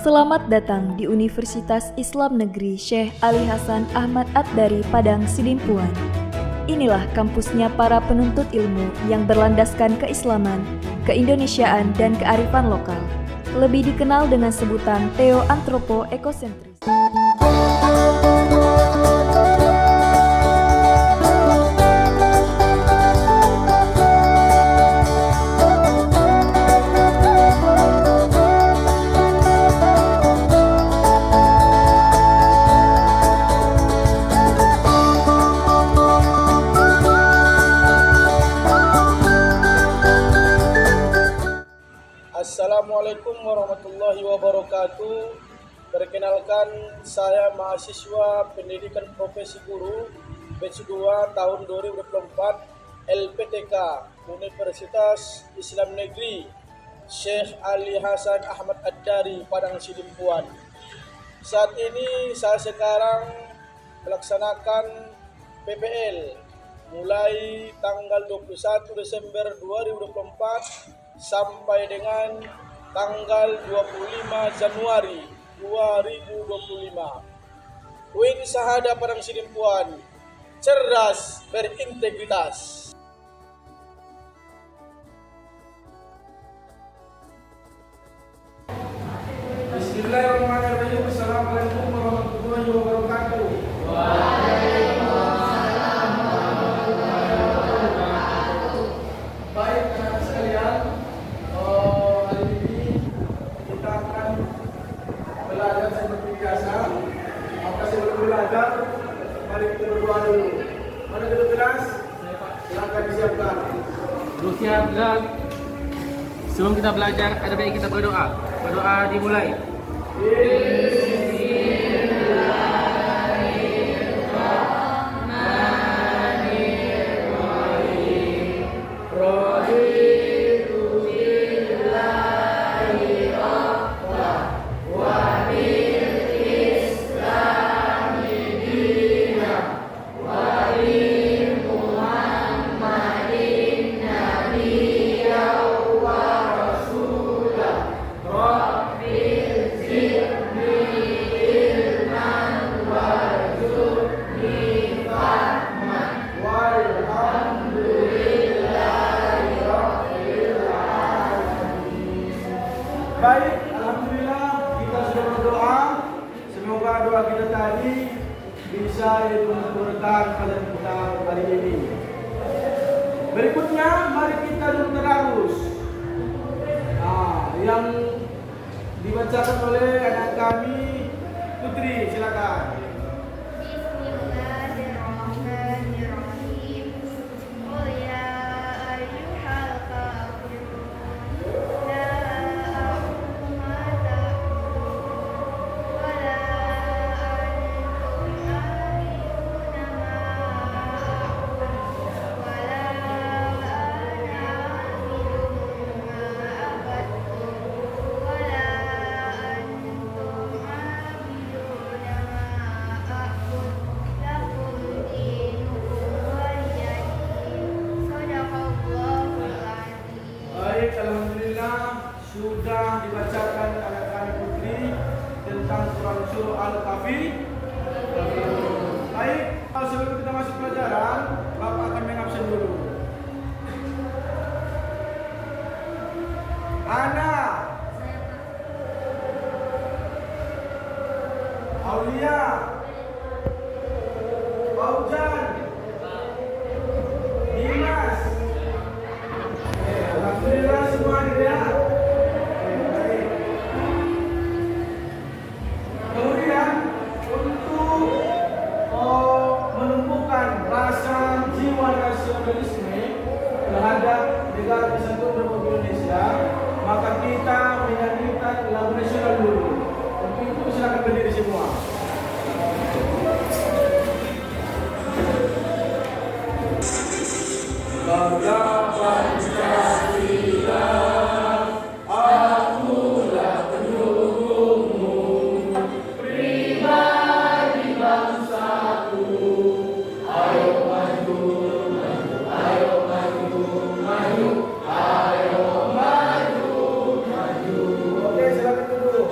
Selamat datang di Universitas Islam Negeri Syekh Ali Hasan Ahmad At-Dari Padang Sidimpuan. Inilah kampusnya para penuntut ilmu yang berlandaskan keislaman, keindonesiaan, dan kearifan lokal. Lebih dikenal dengan sebutan Theo-Antropo Ekosentris. Assalamualaikum warahmatullahi wabarakatuh. Perkenalkan, saya mahasiswa pendidikan profesi guru batch 2 tahun 2024 LPTK Universitas Islam Negeri Syekh Ali Hasan Ahmad At-Dari Padang Sidimpuan. Saat ini saya sekarang melaksanakan PPL mulai tanggal 21 Desember 2024 sampai dengan tanggal 25 Januari 2025. UIN Syahada Padang Sidimpuan, cerdas berintegritas. Bismillahirrahmanirrahim. Assalamualaikum warahmatullahi wabarakatuh. Baik anak sekalian, hari ini kita akan belajar seperti biasa. Maka sebelum belajar, mari kita berdoa dulu. Mana dulu kelas? Silakan disiapkan. Siap, gerak. Sebelum kita belajar, ada baik kita berdoa. Berdoa dimulai. Baik, alhamdulillah kita sudah berdoa. Semoga doa kita tadi bisa diberkahi pada kita hari ini. Berikutnya, mari kita dulu terus. Yang dibacakan oleh anak kami, Putri, silakan. Bismillahirrahmanirrahim. Qul ya ayyuhal kafirun la a'budu ma ta'budun wa la antum a'buduna ma a'budu wa la ana a'budu ma abadtum wa la antum a'buduna ma a'budu lakum dinukum waliyadin. Shadaqallahul azim. Baik, alhamdulillah sudah dibacakan anak kami Putri tentang surah Al-Kahfi. Baik, sebelum kita masuk pelajaran, Bapak akan mengabsen dulu. Ana, Aulia, Faujan, Dimas. Alhamdulillah semua ada. Baik. Kemudian untuk menumbuhkan rasa jiwa nasionalisme terhadap negara Kesatuan Republik Indonesia, maka kita menyanyikan lagu nasional dulu. Untuk itu silakan berdiri semua. Bangga Pancasila, akulah pendukungmu, pribadi bangsaku. Ayo maju, maju, ayo maju, maju, ayo maju, maju. Oke, silakan duduk.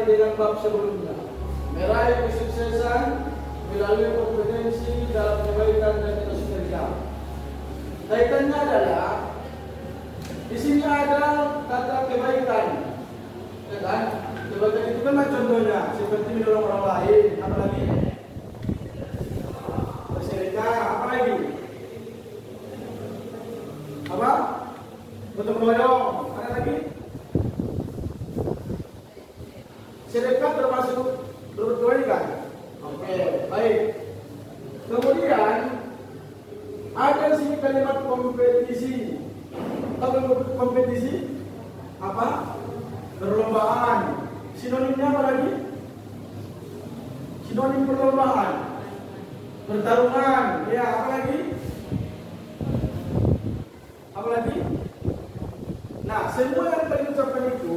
dengan bab sebelumnya. Meraih kesuksesan melalui kompetensi dalam kebaikan dan kesuksesan. Kaitannya adalah di sini ada kata kebaikan, ya kan? Kebaikan itu kan contohnya seperti menolong orang lain, apalagi bersedekah, apa lagi? Apa? Gotong royong, ada lagi? Sedekah termasuk berbuat kebaikan. Oke, baik. Kemudian ada di sini kalimat kompetisi. Tahu kompetisi? Apa? Perlombaan. Sinonimnya apa lagi? Sinonim perlombaan. Pertarungan. Ya, apa lagi? Apa lagi? Nah, semua yang tadi ucapkan itu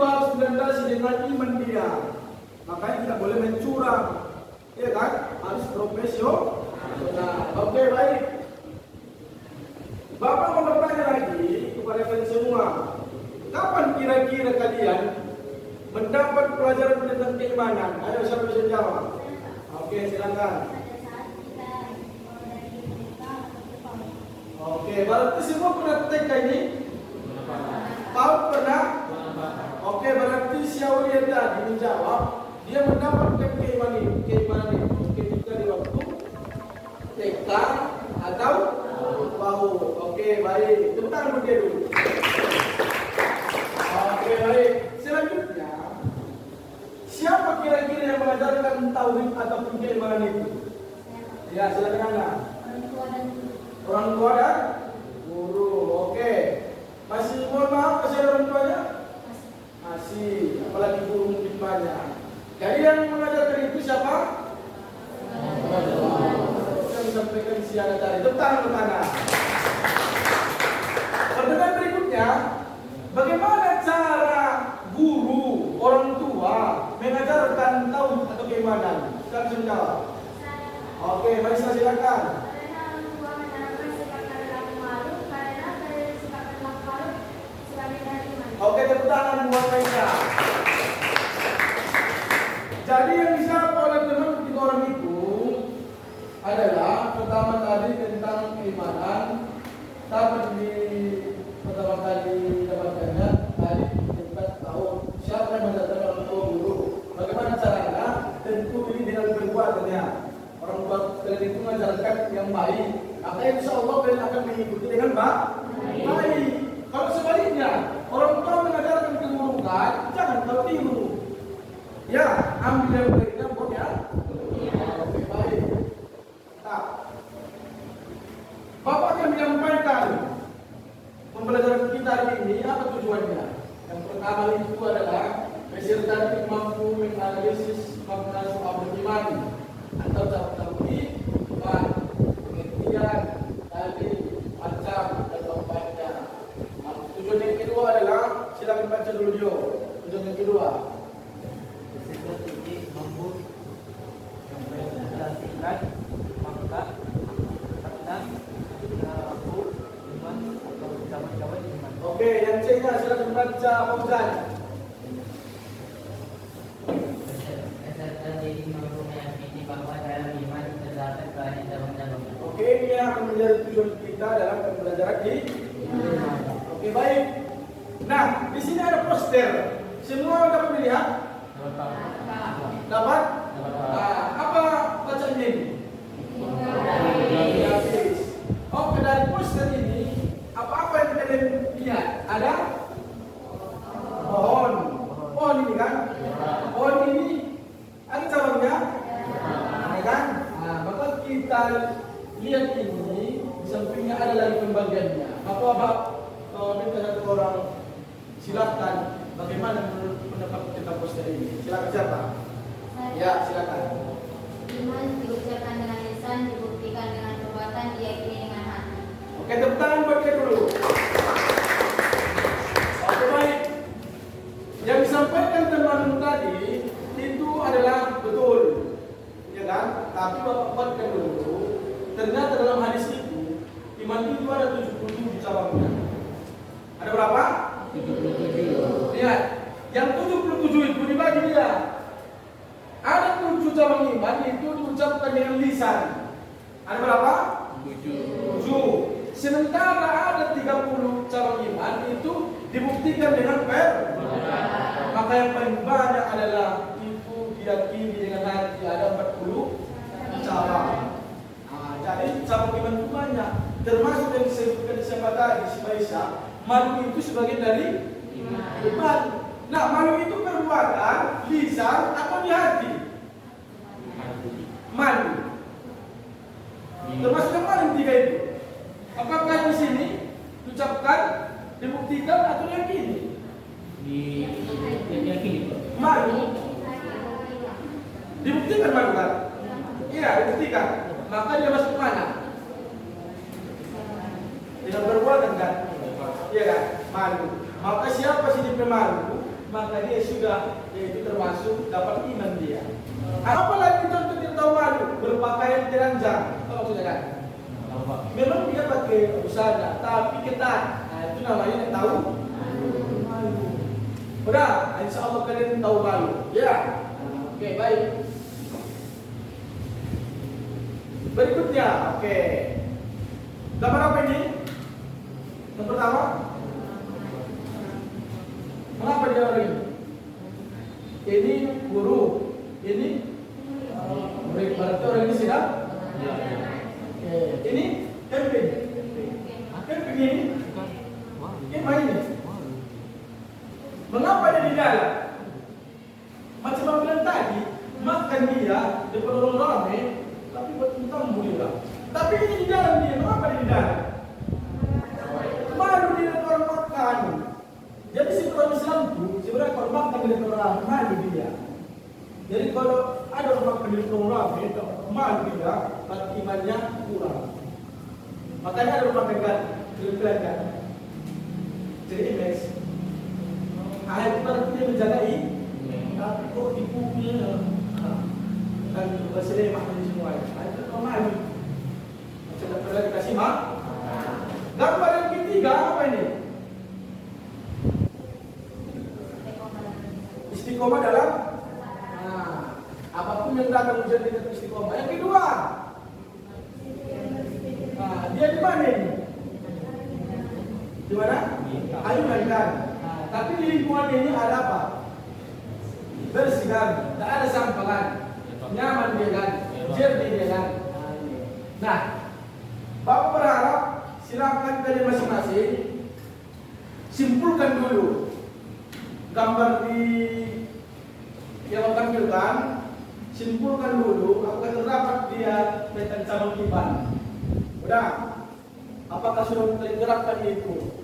harus dilandasi dengan iman dia. Makanya tidak boleh mencurang, ya kan? Harus profesional. Oke, baik. Bapak mau bertanya lagi kepada kalian semua, kapan kira-kira kalian mendapat pelajaran tentang keimanan? Ayo siapa bisa jawab? Oke, silakan. Oke, berarti semua pernah TK ini? Paut pernah? Oke, berarti Syaulia tadi menjawab dia mendapatkan keimanan itu ketika di waktu TK atau PAUD. Oke, baik. Tepuk tangan bagi dia dulu. Oke, baik. Selanjutnya, siapa kira-kira yang mengajarkan tauhid ataupun keimanan itu? Ya, silakan Anda. Orang tua dan guru. Oke. Masih mohon maaf, masih ada orang tuanya? Masih. Apalagi guru mungkin banyak. Jadi yang mengajarkan itu siapa? Yang disampaikan siang tadi. Tepuk tangan ke mana? Pertanyaan berikutnya, bagaimana cara guru, orang tua mengajarkan tauhid atau keimanan? Siapa bisa menjawab? Oke, mari silakan. Oke, tepuk tangan buat mereka. Jadi yang bisa oleh teman ketiga orang itu adalah pertama tadi tentang keimanan. Dapat di pertama kali dapatkannya tadi kita tahu siapa yang mendatangkan orang tua guru. Bagaimana caranya? Tentu ini dengan perbuatannya. Orang tua kalian itu mengajarkan yang baik. Maka insya Allah kalian akan mengikuti dengan baik. Kalau sebaliknya, orang tua mengajarkan keburukan, jangan kau tiru. Ya, ambil yang baiknya, buat ya. Oke, baik. Nah, Bapak akan menyampaikan pembelajaran kita hari ini, apa tujuannya? Yang pertama itu adalah peserta mampu menganalisis makna soal beriman atau tauhid, pengertian dari macam dan tempatnya. Tujuan yang kedua adalah, silakan baca dulu dia. Tujuan yang kedua, oke, yang C-nya silakan baca Fauzan. Oke, ini yang akan menjadi tujuan kita dalam pembelajaran ini. Oke, baik. Nah, di sini ada poster. Semua dapat melihat? Dapat? Nah, apa bacaan ini? Oke, dari poster ini apa-apa yang kalian lihat? Ada? Pohon. Pohon ini kan? Pohon ini ada cabangnya? Ya kan? Nah, maka kita lihat ini di sampingnya ada lagi pembagiannya. Bapak minta satu orang silakan bagaimana menurut pendapat tentang poster ini? Silakan siapa? Ya, silakan. Iman diucapkan dengan lisan, dibuktikan dengan perbuatan, diyakini dengan hati. Oke, tepuk tangan buat dia dulu. Oke, baik. Yang disampaikan teman tadi itu adalah betul, ya kan? Tapi Bapak buatkan dulu. Ternyata dalam hadis itu iman itu ada 77 cabangnya. Ada berapa? 77. Lihat, Yang 77 itu dibagi dia. Ada 7 cabang iman itu diucapkan dengan lisan. Ada berapa? 7. Sementara ada 30 cabang iman itu dibuktikan dengan perbuatan. Maka yang paling banyak adalah itu diyakini dengan hati. Ada 40 cabang. Jadi cabang iman itu banyak. Termasuk yang disebutkan siapa tadi, si Aisyah, malu itu sebagian dari iman. Nah, malu itu perbuatan, lisan atau di hati? Malu. Termasuk yang paling tiga itu. Apakah di sini diucapkan, dibuktikan atau diyakini? Diyakini. Malu. Dibuktikan malu kan? Iya, dibuktikan. Maka dia masuk mana? Dengan perbuatan kan? Iya kan? Malu. Maka siapa sih dia malu? Maka dia sudah, yaitu termasuk dapat iman dia. Apalagi contoh dia tahu malu, berpakaian telanjang. Tahu maksudnya kan? Memang dia pakai busana, tapi ketat. Nah, itu namanya yang tahu malu. Udah, insya Allah kalian tahu malu. Ya, oke, baik. Berikutnya, oke. Gambar apa ini? Yang pertama, mengapa dia orang ini? Ini guru, ini murid. Berarti orang ini sudah? Ini camping. Camping ini? Ini main. Mengapa dia di dalam? Macam aku bilang tadi, makan dia depan orang ramai, tapi buat utang mulia. Tapi ini di dalam dia, mengapa dia di dalam? Malu dia dengan orang makan. Jadi si orang Islam itu sebenarnya kalau makan dengan orang malu dia. Jadi kalau ada orang makan dengan orang ramai, malu dia, berarti imannya kurang. Makanya ada orang makan dengan jadi image. Itu berarti dia menjagai. Tapi kok ibunya kan bahasa makan semua. Itu malu. Macam pernah dikasih mak. Gambar yang ketiga apa ini? Istiqomah dalam apapun yang datang menjadi istiqomah. Yang kedua, dia di mana ini? Di mana? Ayunan kan. Tapi di lingkungan ini ada apa? Bersih kan? Tak ada sampah kan? Nyaman dia kan? Jernih dia kan? Nah, Bapak berharap silakan kalian masing-masing simpulkan dulu gambar yang akan tampilkan. Simpulkan dulu apakah terdapat dia tentang cabang iman. Udah? Apakah sudah tergerakkan itu?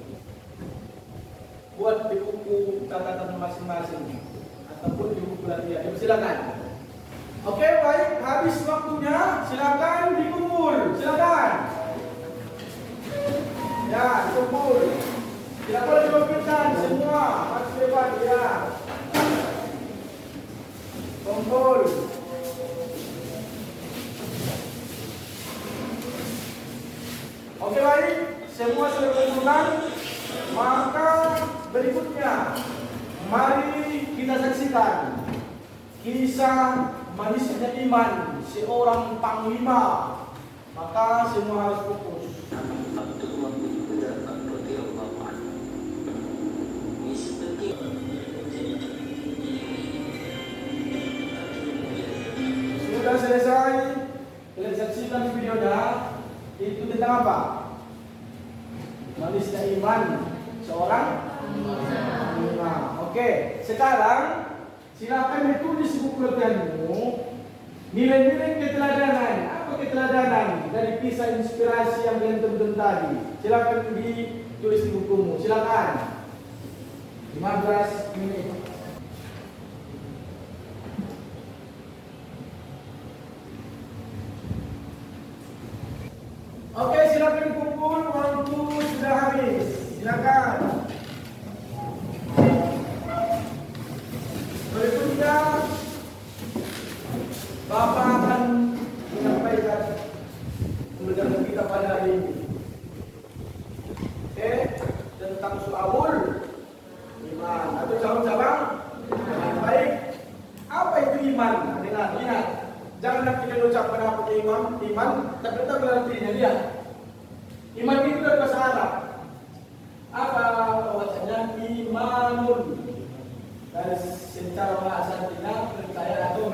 Buat di buku catatan masing-masing ataupun di buku latihan. Silakan. Oke, baik. Habis waktunya. Silakan dikumpul. Silakan. Ya, dikumpul. Tidak boleh diwakilkan semua. Harus bebas ya. Kumpul. Oke, baik. Semua sudah kumpulkan. Maka berikutnya, mari kita saksikan kisah manisnya iman seorang panglima. Maka semua harus fokus. Sudah selesai, kita saksikan videonya. Itu tentang apa? Manisnya iman seorang panglima. Oke, sekarang silakan ditulis di buku latihanmu nilai-nilai keteladanan. Apa keteladanan dari kisah inspirasi yang kalian tonton tadi? Silakan ditulis di bukumu. Silakan. 15 menit. Oke, silakan kumpul. Waktu sudah habis. Silakan. Berikutnya Bapak akan menyampaikan pembelajaran kita pada hari ini. Tentang soal iman atau cabang-cabang iman. Dengar, lihat. Jangan kita ucapkan apa iman, tapi kita berartinya lihat. Iman itu dari bahasa Arab. Apa bacanya? Imanun. Dari secara bahasa tidak percaya atau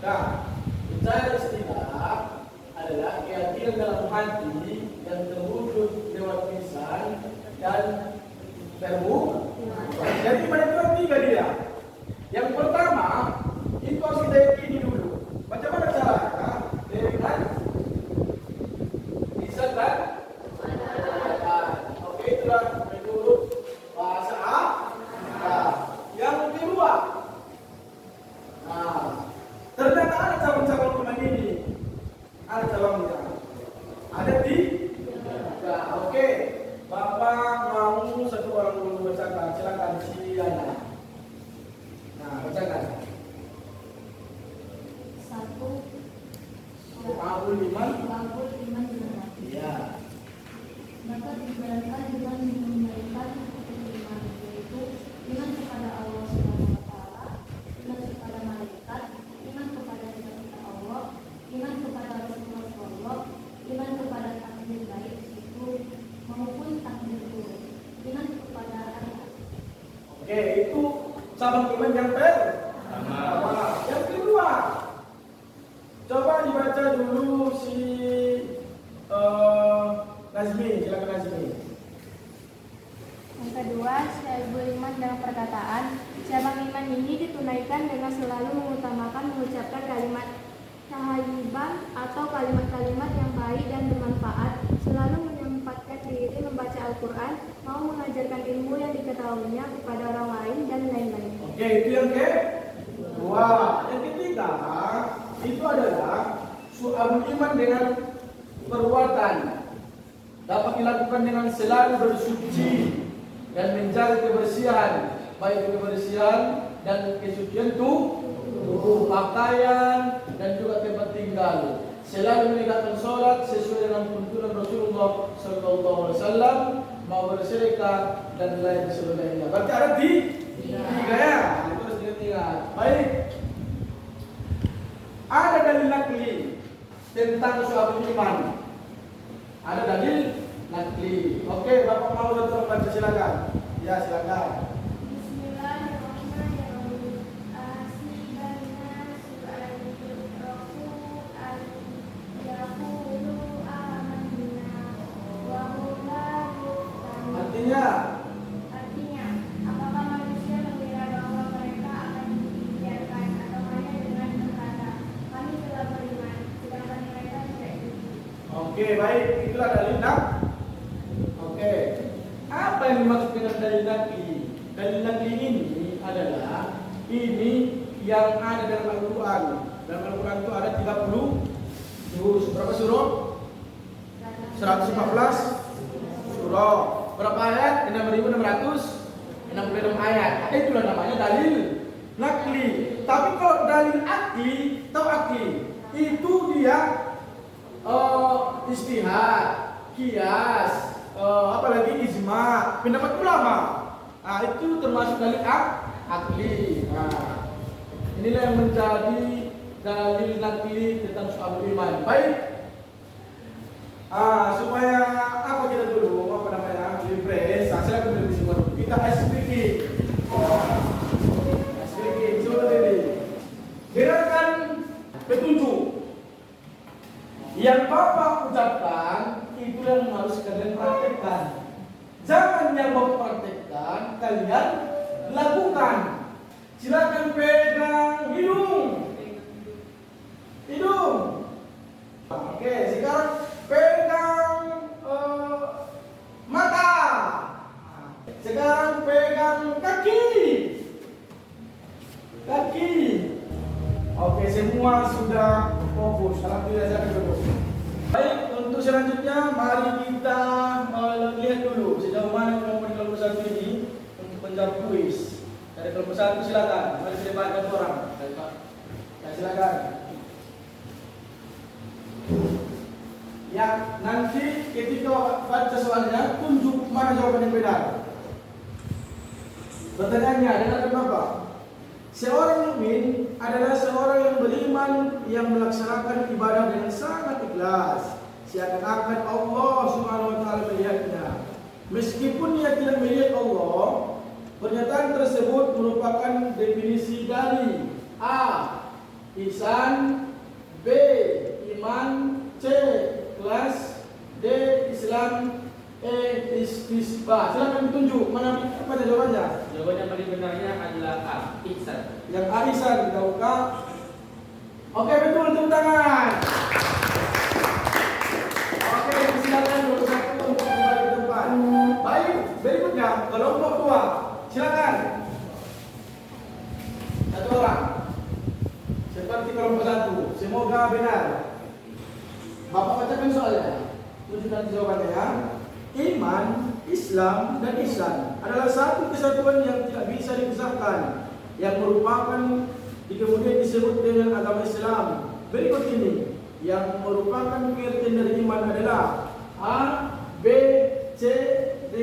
Nah, percaya istilah adalah keyakinan dalam hati yang terwujud lewat lisan dan terbuka. Jadi iman itu ada 3 dia. Yang pertama itu harus kita yakini dulu. Macam mana caranya? Dengan lisan dan oke, itulah menurut bahasa Arab. Yang kedua, ternyata ada cabang-cabang iman ini. Ada cabangnya. Ada di. Oke. Bapak mau satu orang dulu bacakan. Silakan si Ana. Nah, bacakan. 1. Babul iman. Babul iman benar. Iya. Dapat dijalankan dengan menunaikan rukun iman, yaitu iman kepada Allah Subhanahu wa taala, iman kepada malaikat, iman kepada kitab Allah, iman kepada Rasulullah, iman kepada takdir baik itu maupun takdir buruk, iman kepada akhirat. Oke, itu cabang iman yang pertama. Yang kedua, coba dibaca dulu si Nazmi, silakan Nazmi. Yang kedua, syai'ul iman dalam perkataan. Cabang iman ini ditunaikan dengan selalu mengutamakan mengucapkan kalimat thayyibah atau kalimat-kalimat yang baik dan bermanfaat, selalu menyempatkan diri membaca Al-Quran, mau mengajarkan ilmu yang diketahuinya kepada orang lain, dan lain-lain. Oke, itu yang kedua. Yang ketiga, itu adalah syu'abul iman dengan perbuatan. Dapat dilakukan dengan selalu bersuci dan menjaga kebersihan, baik kebersihan dan kesucian tubuh, pakaian dan juga tempat tinggal. Selalu menegakkan sholat sesuai dengan tuntunan Rasulullah SAW, mau bersedekah dan lain sebagainya. Berarti ada tiga ya. Itu harus diingat. Baik. Ada dalil nakli tentang syu'abul iman. Ada dalil nakli. Oke, Bapak mau datang baca silakan. Ya, silakan. Bismillahirrahmanirrahim. Asibanna su'alutraku an yaqulu amanna wa hum la yuftanun. Artinya, apakah manusia mengira bahwa mereka akan dibiarkan atau hanya dengan berkata kami telah beriman, sedangkan mereka tidak diuji. oke, baik. Itulah dalil nakli. Oke. Apa yang dimaksud dengan dalil nakli? Dalil nakli ini adalah ini yang ada dalam Al-Quran. Dalam Al-Quran itu ada 30 berapa surah? 114 surah. Berapa ayat? 6.666 ayat. Itulah namanya dalil nakli. Tapi kalau dalil akli, tahu akli? Itu dia istihad, kias, apalagi ijma, pendapat ulama. Nah, itu termasuk dalil akli. Nah, inilah yang menjadi dalil nakli tentang syu'abul iman. Baik. Supaya apa kita dulu refresh. Saya akan lebih semua. Kita SPK. SPK coba ini. Gerakan petunjuk yang Bapak ucapkan itu yang harus kalian praktekkan. Jangan yang Bapak praktekkan kalian lakukan. Silakan pegang hidung. Oke, sekarang pegang mata. Sekarang pegang kaki. Oke, semua sudah fokus. Alhamdulillah, saya duduk. Baik, untuk selanjutnya mari kita lihat dulu sejauh mana kemampuan kelompok satu ini untuk menjawab kuis. Dari kelompok satu silakan. Mari kita depan satu orang. Ya, silakan. Ya, nanti ketika baca soalnya tunjuk mana jawaban yang benar. Pertanyaannya, dengarkan Bapak. Seorang mukmin adalah seorang yang beriman yang melaksanakan ibadah dengan sangat ikhlas, seakan-akan Allah Subhanahu wa taala melihatnya. Meskipun ia tidak melihat Allah, pernyataan tersebut merupakan definisi dari A. Ihsan, B. Iman, C. Ikhlas, D. Islam, E. Istisbah. Silakan tunjuk mana apa jawabannya. Jawaban yang paling benarnya adalah A. Ihsan. Yang A. Ihsan kita buka. Oke, betul, tepuk tangan. Oke, silakan nomor 1 untuk kembali ke tempat. Baik, berikutnya kelompok 2. Silakan. Satu orang. Seperti kelompok 1. Semoga benar. Bapak bacakan soalnya. Tunjukkan jawabannya ya. Iman, Islam, dan ihsan adalah satu kesatuan yang tidak bisa dipisahkan, yang merupakan kemudian disebut dengan agama Islam. Berikut ini yang merupakan pengertian dari iman adalah A, B, C, D,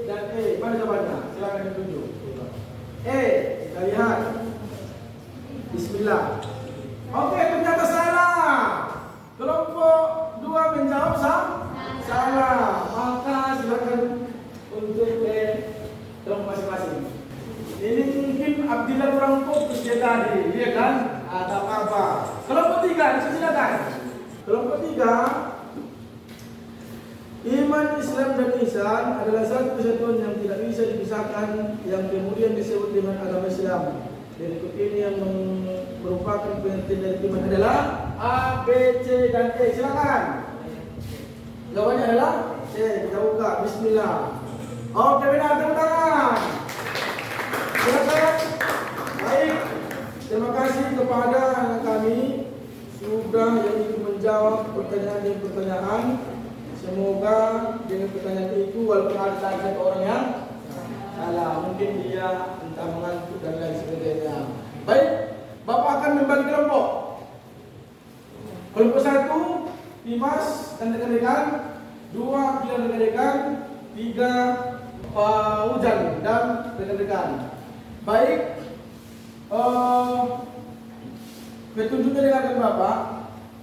dan E. Mana jawabannya? Silakan ditunjuk. E, kita lihat. Bismillah. Oke, ternyata salah. Kelompok 2 menjawab salah. Maka silakan untuk kelompok masing-masing. Ini mungkin Abdillah kurang fokus dia tadi, iya kan? Ada apa? Kelompok 3, silakan. Kelompok 3, iman, Islam, dan ihsan adalah satu kesatuan yang tidak bisa dipisahkan, yang kemudian disebut dengan agama Islam. Berikut ini yang merupakan pengertian dari iman adalah A, B, C, dan E. Silakan. Jawabannya adalah C. Kita buka. Bismillah. Oke, benar. Tepuk tangan. Silakan. Baik. Terima kasih kepada anak kami sudah yang ikut menjawab pertanyaan demi pertanyaan. Semoga dengan pertanyaan itu walaupun ada orang yang salah, mungkin dia entah mengantuk dan lain sebagainya. Baik, Bapak akan membagi kelompok. Kelompok 1, Dimas dan rekan-rekan, 2 Bilan dan rekan-rekan, 3 Hujan dan rekan-rekan. Baik, petunjuknya dengarkan Bapak.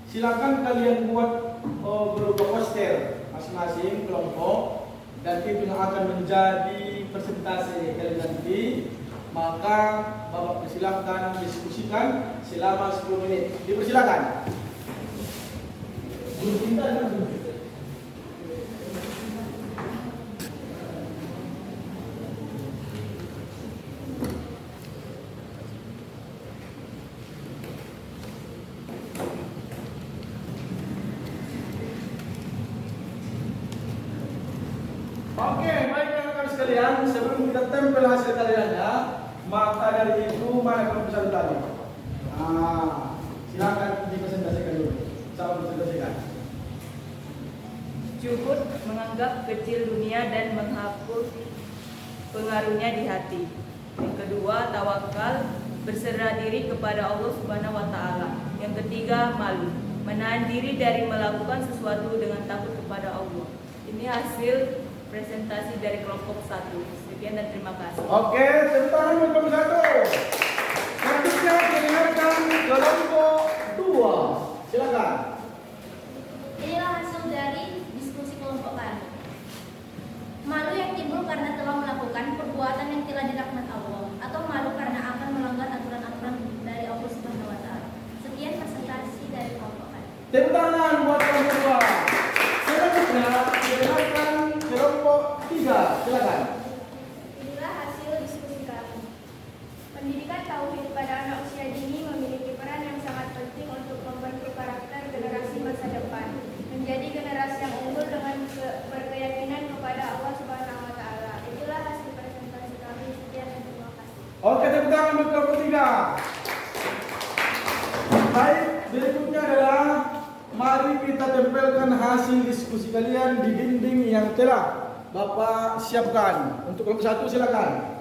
Silakan kalian buat berupa poster masing-masing kelompok, dan itu yang akan menjadi persentase kalian nanti. Maka Bapak persilakan diskusikan selama 10 menit. Dipersilakan. Oke, baik rekan-rekan sekalian, sebelum kita tempel hasil kaliannya, maka dari itu mana kelompok 1 tadi? Silakan dipresentasikan dulu. Sama presentasikan. Juhud menganggap kecil dunia dan menghapus pengaruhnya di hati. Yang kedua, tawakal, berserah diri kepada Allah Subhanahu wa taala. Yang ketiga, malu, menahan diri dari melakukan sesuatu dengan takut kepada Allah. Ini hasil presentasi dari kelompok 1. Sekian dan terima kasih. Oke, tepuk tangan untuk kelompok 1. Selanjutnya dengarkan kelompok 2. Silakan. Inilah hasil dari diskusi kelompok kami. Malu yang timbul karena telah melakukan perbuatan yang telah dilaknat Allah, atau malu karena akan melanggar aturan-aturan dari Allah Subhanahu wa taala. Sekian presentasi dari kelompok kami. Tepuk tangan buat kelompok 2. Selanjutnya dengarkan kelompok 3. Silakan. Inilah hasil diskusi kami. Pendidikan tauhid pada anak usia dini memiliki peran yang sangat penting untuk membentuk karakter generasi masa depan, menjadi generasi yang unggul dengan berkeyakinan kepada Allah Subhanahu wa taala. Itulah hasil presentasi kami. Sekian dan terima kasih. Oke, tepuk tangan untuk kelompok 3. Baik, berikutnya adalah mari kita tempelkan hasil diskusi kalian di dinding yang telah Bapak siapkan. Untuk kelompok 1 silakan.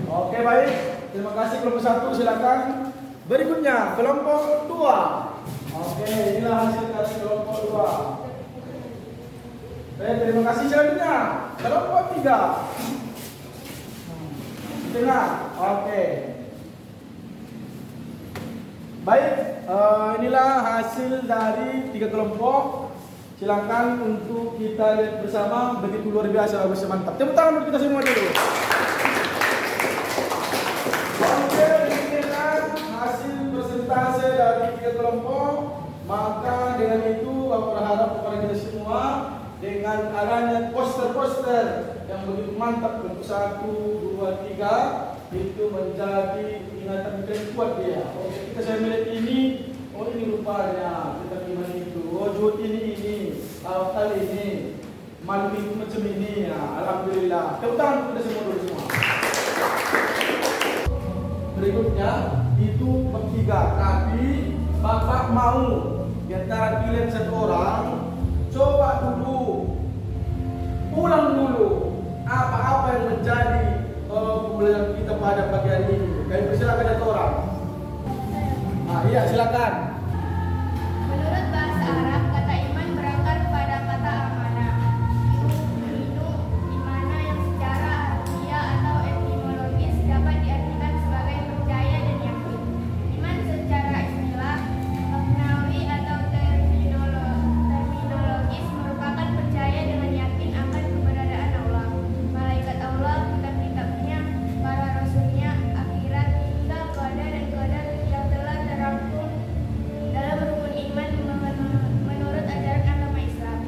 Oke, baik. Terima kasih kelompok 1 silakan. Berikutnya kelompok 2. Oke, inilah hasil dari kelompok 2. Terima kasih selanjutnya. Kelompok 3. Tengah. Oke. Baik, inilah hasil dari 3 kelompok. Silakan untuk kita lihat bersama. Begitu luar biasa, bagus, mantap. Tepuk tangan untuk kita semua dulu. Oke, inilah hasil persentase dari 3 kelompok. Maka dengan itu Bapak berharap kepada kita semua dengan adanya poster-poster yang begitu mantap untuk 1, 2, 3 itu menjadi ingatan kita yang kuat dia. Oke, kita saya melihat ini, oh ini rupanya kita gimana itu, oh jut ini, kali ini, malu itu macam ini ya. Alhamdulillah. Tepuk tangan kita semua dulu semua. Berikutnya itu bertiga, tapi Bapak mau di antara pilihan 1 orang, coba dulu, ulang dulu apa-apa yang menjadi pembelajaran kita pada pagi hari ini. Kami persilakan 1 orang. Iya silakan. Menurut bahasa Arab, kata iman berakar pada kata amanah. Yu'minu, di mana yang secara harfiah atau etimologis dapat diartikan sebagai percaya dan yakin. Iman secara istilah, maknawi atau terminologis merupakan percaya dengan yakin akan keberadaan Allah, malaikat Allah, kitab-kitabnya, para rasulnya, akhirat, hingga qada dan qadar yang telah terangkum dalam rukun iman menurut ajaran agama Islam.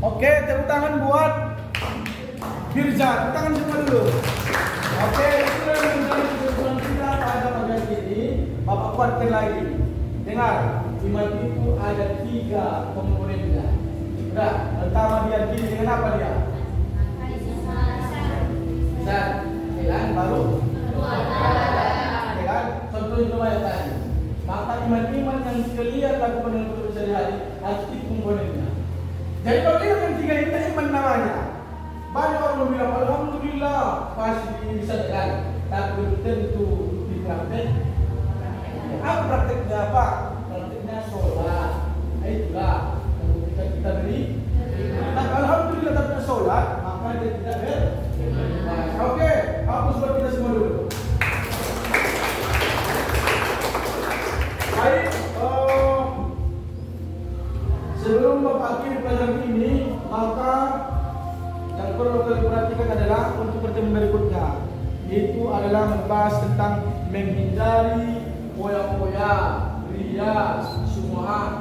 Oke, tepuk tangan buat Firza. Tepuk tangan semua dulu. Oke, itu yang menjadi kesimpulan kita pada pagi hari ini. Bapak kuatkan lagi. Dengar, iman itu ada 3 komponennya. Sudah, pertama dia diri dengan apa dia? Lisan, kan? Baru? Kan? Contohnya cuma yang tadi. Maka iman-iman yang sekalian lakukan dengan betul sehari-hari harus 3 komponennya. Jadi kalau dia yang 3 ini iman namanya. Banyak orang bilang alhamdulillah pasti bisa jalan, tapi belum tentu dipraktek. Apa prakteknya apa? Prakteknya sholat. Itulah yang kita beri. Tapi alhamdulillah tapi sholat maka dia tidak beriman. Oke, hapus buat kita semua dulu. Baik, sebelum mengakhiri pelajaran ini, maka yang perlu kalian perhatikan adalah untuk pertemuan berikutnya. Itu adalah membahas tentang menghindari poya-poya, ria, sum'ah,